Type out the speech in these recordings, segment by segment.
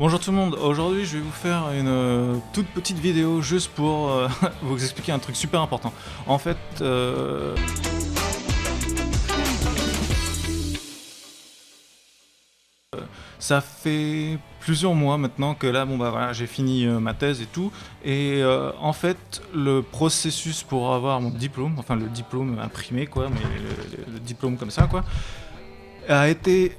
Bonjour tout le monde, aujourd'hui je vais vous faire une toute petite vidéo juste pour vous expliquer un truc super important. En fait, ça fait plusieurs mois maintenant que là, bon bah voilà, j'ai fini ma thèse et tout, et en fait, le processus pour avoir mon diplôme, enfin le diplôme imprimé quoi, mais le diplôme comme ça quoi, a été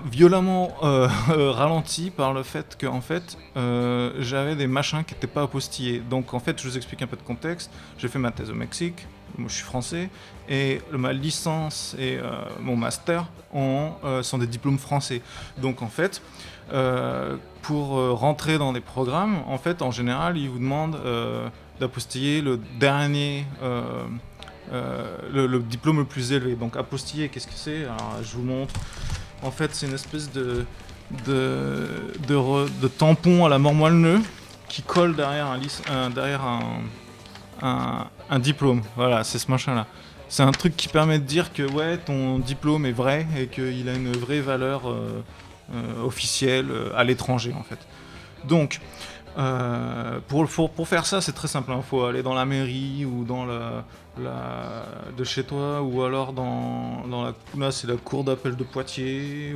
violemment ralenti par le fait que en fait, j'avais des machins qui n'étaient pas apostillés. Donc en fait, je vous explique un peu de contexte. J'ai fait ma thèse au Mexique, moi je suis français, et ma licence et mon master sont des diplômes français. Donc en fait, pour rentrer dans des programmes, en fait, en général, ils vous demandent d'apostiller le dernier... le diplôme le plus élevé. Donc apostiller, qu'est-ce que c'est? Alors je vous montre. En fait, c'est une espèce de tampon à la mormoile-nœud qui colle derrière un diplôme. Voilà, c'est ce machin-là. C'est un truc qui permet de dire que ouais, ton diplôme est vrai et qu'il a une vraie valeur officielle à l'étranger en fait. Donc, pour faire ça, c'est très simple. Il faut aller dans la mairie ou dans de chez toi, ou alors là, c'est la cour d'appel de Poitiers.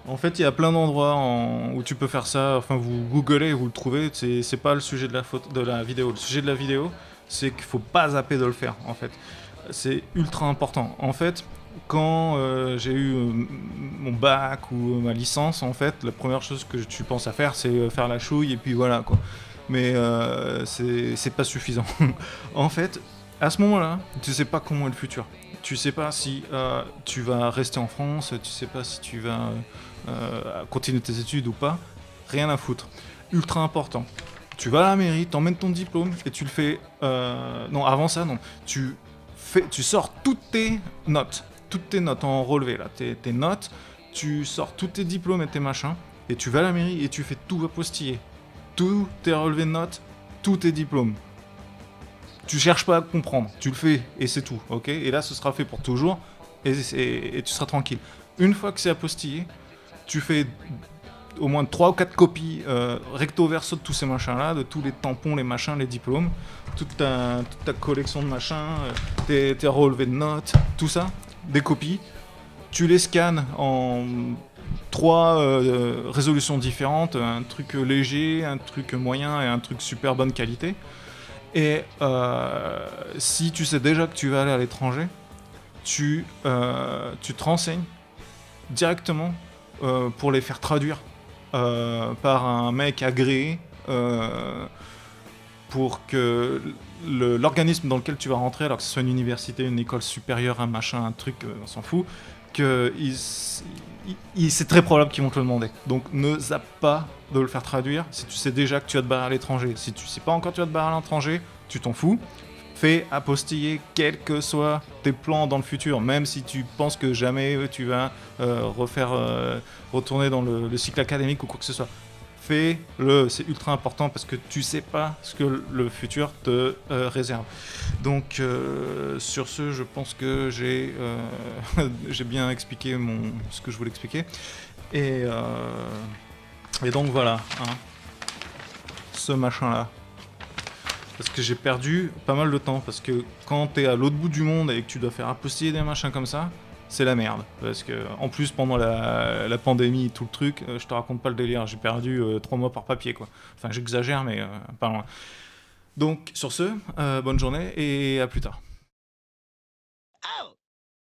En fait, il y a plein d'endroits où tu peux faire ça. Enfin, vous googlez, vous le trouvez. C'est pas le sujet de la vidéo. Le sujet de la vidéo, c'est qu'il faut pas zapper de le faire. En fait, c'est ultra important. En fait, quand j'ai eu mon bac ou ma licence, en fait, la première chose que tu penses à faire, c'est faire la chouille et puis voilà quoi. Mais c'est pas suffisant. En fait, à ce moment-là, tu sais pas comment est le futur. Tu sais pas si tu vas rester en France, tu sais pas si tu vas continuer tes études ou pas. Rien à foutre. Ultra important. Tu vas à la mairie, t'emmènes ton diplôme et tu le fais. Non, avant ça, non. Tu sors toutes tes notes en relevé là, tes notes. Tu sors tous tes diplômes et tes machins et tu vas à la mairie et tu fais tout apostiller. Tous tes relevés de notes, tous tes diplômes. Tu cherches pas à comprendre, tu le fais et c'est tout, ok? Et là, ce sera fait pour toujours et tu seras tranquille. Une fois que c'est apostillé, tu fais au moins 3 ou 4 copies recto verso de tous ces machins-là, de tous les tampons, les machins, les diplômes, toute ta collection de machins, tes relevés de notes, tout ça, des copies. Tu les scannes en 3 résolutions différentes, un truc léger, un truc moyen et un truc super bonne qualité. Et si tu sais déjà que tu vas aller à l'étranger, tu te renseignes directement pour les faire traduire par un mec agréé pour que l'organisme dans lequel tu vas rentrer, alors que ce soit une université, une école supérieure, un machin, un truc, on s'en fout, c'est très probable qu'ils vont te le demander. Donc ne zappe pas de le faire traduire si tu sais déjà que tu vas te barrer à l'étranger. Si tu sais pas encore que tu vas te barrer à l'étranger, tu t'en fous. Fais apostiller quels que soient tes plans dans le futur, même si tu penses que jamais tu vas retourner dans le cycle académique ou quoi que ce soit. Fais-le, c'est ultra important parce que tu sais pas ce que le futur te réserve. Donc sur ce, je pense que j'ai j'ai bien expliqué ce que je voulais expliquer. Et donc voilà, hein, ce machin-là. Parce que j'ai perdu pas mal de temps, parce que quand t'es à l'autre bout du monde et que tu dois faire apostiller des machins comme ça, c'est la merde. Parce que, en plus, pendant la pandémie et tout le truc, je te raconte pas le délire, j'ai perdu 3 mois par papier, quoi. Enfin, j'exagère, mais pas loin. Donc, sur ce, bonne journée et à plus tard.